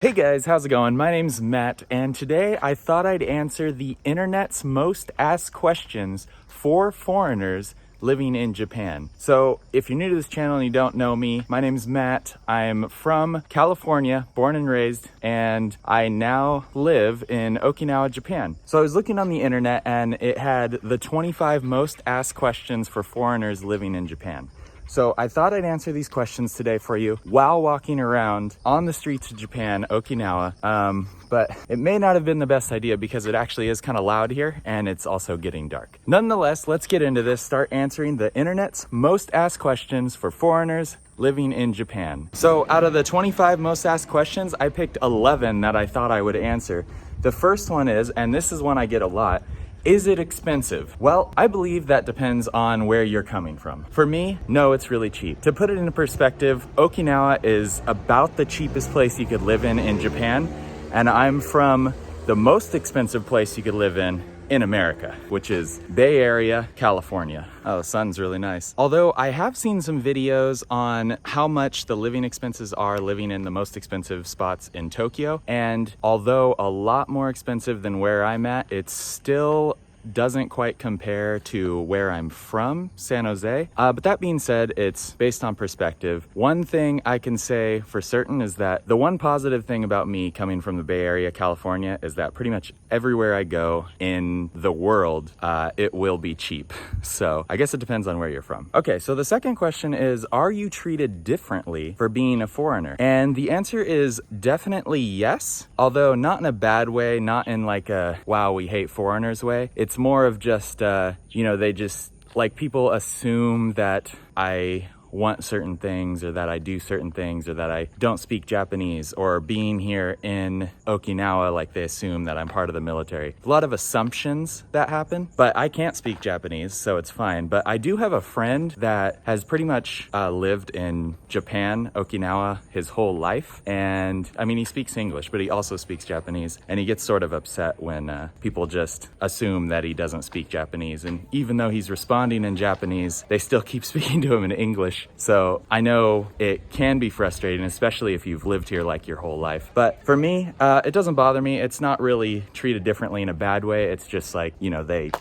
Hey guys, how's it going? My name's Matt, and today I thought I'd answer the internet's most asked questions for foreigners living in Japan. So if you're new to this channel and you don't know me, my name's Matt. I'm from California, born and raised, and I now live in Okinawa, Japan. So I was looking on the internet and it had the 25 most asked questions for foreigners living in Japan. So I thought I'd answer these questions today for you while walking around on the streets of Japan, Okinawa. But it may not have been the best idea because it actually is kind of loud here and it's also getting dark. Nonetheless, let's get into this, start answering the internet's most asked questions for foreigners living in Japan. So out of the 25 most asked questions, I picked 11 that I thought I would answer. The first one is, and this is one I get a lot, is it expensive? Well, I believe that depends on where you're coming from. For me, no, it's really cheap. To put it into perspective, Okinawa is about the cheapest place you could live in Japan, and I'm from the most expensive place you could live in America, which is Bay Area, California. Oh, the sun's really nice. Although I have seen some videos on how much the living expenses are living in the most expensive spots in Tokyo. And although a lot more expensive than where I'm at, it's still doesn't quite compare to where I'm from, San Jose. But that being said, it's based on perspective. One thing I can say for certain is that the one positive thing about me coming from the Bay Area, California, is that pretty much everywhere I go in the world, it will be cheap. So I guess it depends on where you're from. Okay, so the second question is, are you treated differently for being a foreigner? And the answer is definitely yes, although not in a bad way, not in like a, wow, we hate foreigners way. It's more of just, they just, like, people assume that I want certain things or that I do certain things or that I don't speak Japanese, or being here in Okinawa, like they assume that I'm part of the military. A lot of assumptions that happen, but I can't speak Japanese, so it's fine. But I do have a friend that has pretty much lived in Japan, Okinawa, his whole life. And I mean, he speaks English, but he also speaks Japanese, and he gets sort of upset when people just assume that he doesn't speak Japanese. And even though he's responding in Japanese, they still keep speaking to him in English. So I know it can be frustrating, especially if you've lived here like your whole life. But for me, it doesn't bother me. It's not really treated differently in a bad way. It's just like, they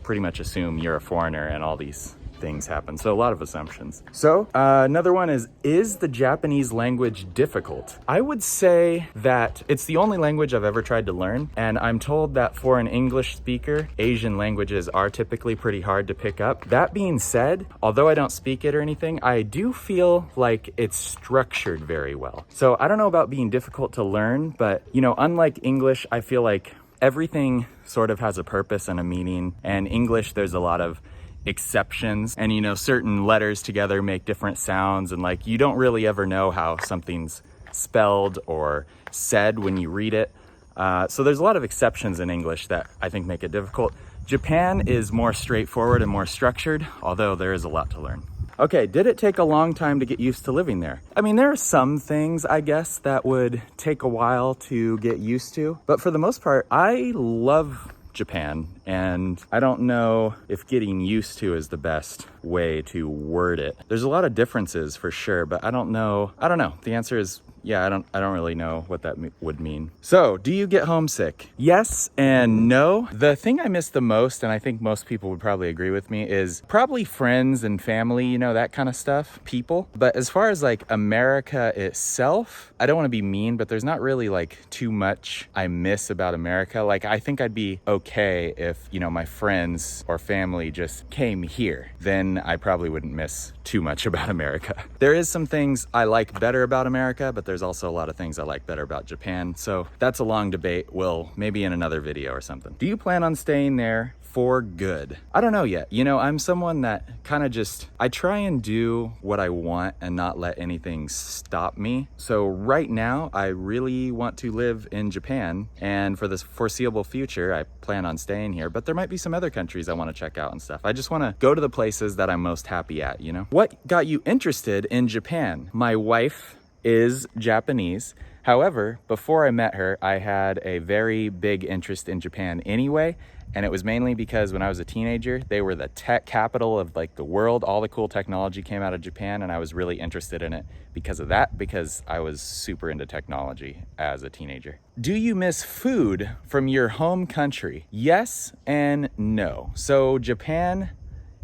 pretty much assume you're a foreigner and all these things happen. So a lot of assumptions. So another one is the Japanese language difficult? I would say that it's the only language I've ever tried to learn. And I'm told that for an English speaker, Asian languages are typically pretty hard to pick up. That being said, although I don't speak it or anything, I do feel like it's structured very well. So I don't know about being difficult to learn, but unlike English, I feel like everything sort of has a purpose and a meaning. And English, there's a lot of exceptions, and certain letters together make different sounds, and like you don't really ever know how something's spelled or said when you read it. So there's a lot of exceptions in English that I think make it difficult. Japan is more straightforward and more structured, although there is a lot to learn. Okay, did it take a long time to get used to living there? I mean, there are some things, I guess, that would take a while to get used to, but for the most part, I love Japan, and I don't know if getting used to is the best way to word it. There's a lot of differences for sure, but I don't know. The answer is yeah, I don't really know what that would mean. So, do you get homesick? Yes and no. The thing I miss the most, and I think most people would probably agree with me, is probably friends and family, that kind of stuff, people. But as far as like America itself, I don't want to be mean, but there's not really like too much I miss about America. Like, I think I'd be okay if, my friends or family just came here. Then I probably wouldn't miss too much about America. There is some things I like better about America, but there's also a lot of things I like better about Japan. So that's a long debate. We'll maybe in another video or something. Do you plan on staying there for good? I don't know yet. I'm someone that kind of I try and do what I want and not let anything stop me. So right now, I really want to live in Japan, and for the foreseeable future, I plan on staying here, but there might be some other countries I want to check out and stuff. I just want to go to the places that I'm most happy at, What got you interested in Japan? My wife is Japanese. However, before I met her, I had a very big interest in Japan anyway, And it was mainly because when I was a teenager, they were the tech capital of like the world. All the cool technology came out of Japan, and I was really interested in it because of that, because I was super into technology as a teenager. Do you miss food from your home country? Yes and no. So Japan,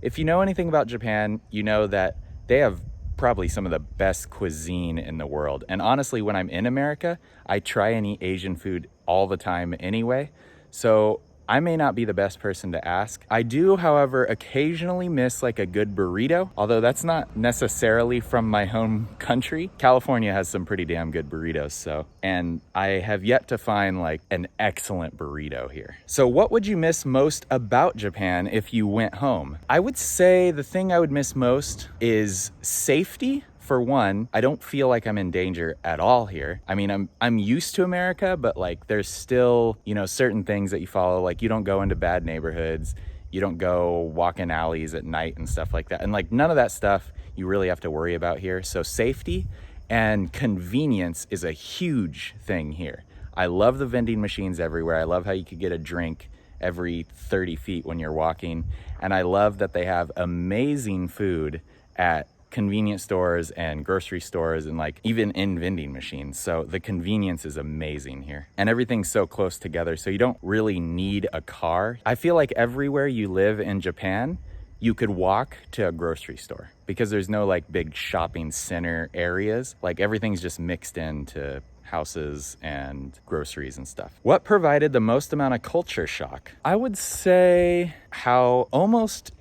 if you know anything about Japan, you know that they have probably some of the best cuisine in the world. And honestly, when I'm in America, I try and eat Asian food all the time anyway. So I may not be the best person to ask. I do, however, occasionally miss like a good burrito, although that's not necessarily from my home country. California has some pretty damn good burritos, and I have yet to find like an excellent burrito here. So what would you miss most about Japan if you went home? I would say the thing I would miss most is safety. For one, I don't feel like I'm in danger at all here. I mean, I'm used to America, but like there's still, you know, certain things that you follow. Like you don't go into bad neighborhoods, you don't go walk in alleys at night and stuff like that. And like none of that stuff you really have to worry about here. So safety and convenience is a huge thing here. I love the vending machines everywhere. I love how you could get a drink every 30 feet when you're walking. And I love that they have amazing food at convenience stores and grocery stores, and like even in vending machines. So the convenience is amazing here, and everything's so close together, so you don't really need a car. I feel like everywhere you live in Japan, you could walk to a grocery store because there's no like big shopping center areas. Like everything's just mixed into houses and groceries and stuff. What provided the most amount of culture shock? I would say how almost,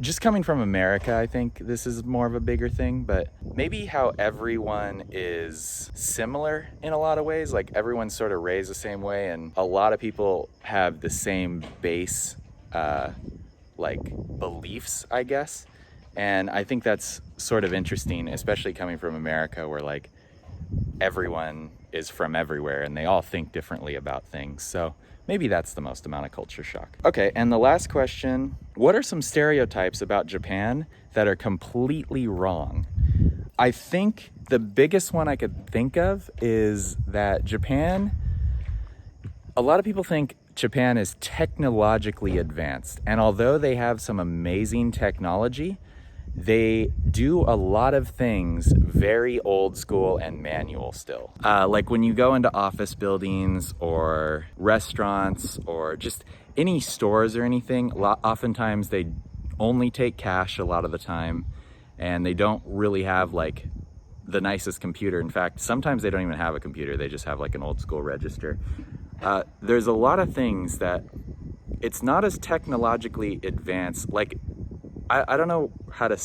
just coming from America, I think this is more of a bigger thing, but maybe how everyone is similar in a lot of ways. Like everyone's sort of raised the same way, and a lot of people have the same base like beliefs, I guess. And I think that's sort of interesting, especially coming from America, where like everyone is from everywhere and they all think differently about things. So maybe that's the most amount of culture shock. Okay, and the last question, what are some stereotypes about Japan that are completely wrong? I think the biggest one I could think of is that a lot of people think Japan is technologically advanced. And although they have some amazing technology, they do a lot of things very old school and manual still. Like when you go into office buildings or restaurants or just any stores or anything, oftentimes they only take cash a lot of the time, and they don't really have like the nicest computer. In fact, sometimes they don't even have a computer. They just have like an old school register. There's a lot of things that it's not as technologically advanced. Like, I don't know how to,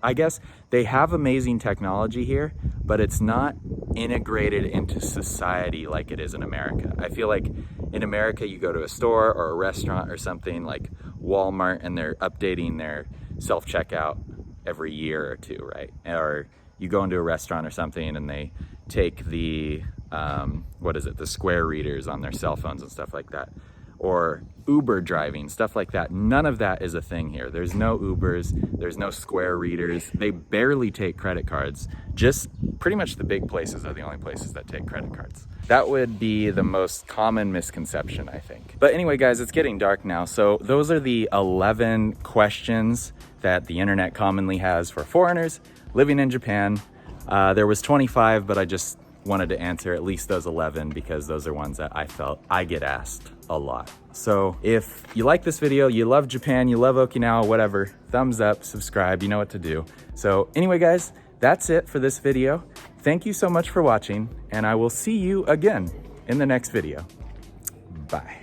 I guess they have amazing technology here, but it's not integrated into society like it is in America. I feel like in America, you go to a store or a restaurant or something like Walmart, and they're updating their self-checkout every year or two, right? Or you go into a restaurant or something and they take the, the square readers on their cell phones and stuff like that. Or Uber driving, stuff like that. None of that is a thing here. There's no Ubers, there's no square readers. They barely take credit cards. Just pretty much the big places are the only places that take credit cards. That would be the most common misconception, I think. But anyway, guys, it's getting dark now. So those are the 11 questions that the internet commonly has for foreigners living in Japan. There was 25, but I just wanted to answer at least those 11 because those are ones that I felt I get asked a lot. So if you like this video, you love Japan, you love Okinawa, whatever, thumbs up, subscribe, you know what to do. So anyway, guys, that's it for this video. Thank you so much for watching, and I will see you again in the next video. Bye.